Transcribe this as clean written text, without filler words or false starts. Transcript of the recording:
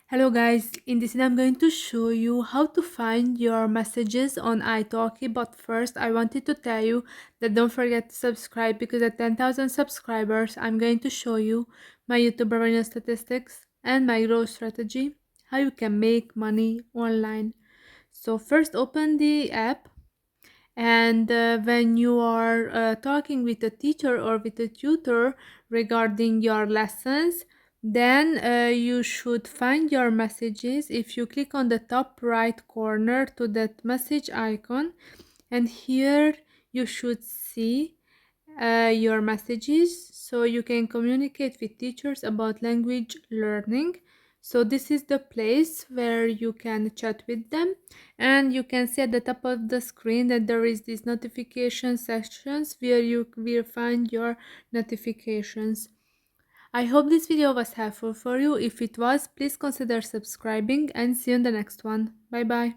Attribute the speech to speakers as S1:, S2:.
S1: Hello guys, in this video I'm going to show you how to find your messages on italki, but first I wanted to tell you that don't forget to subscribe because at 10,000 subscribers I'm going to show you my YouTube revenue statistics and my growth strategy, how you can make money online. So first open the app, and when you are talking with a teacher or with a tutor regarding your lessons, then you should find your messages. If you click on the top right corner to that message icon, and here you should see your messages so you can communicate with teachers about language learning. So this is the place where you can chat with them, and you can see at the top of the screen that there is this notification sections where you will find your notifications. I hope this video was helpful for you. If it was, please consider subscribing, and see you in the next one. Bye bye.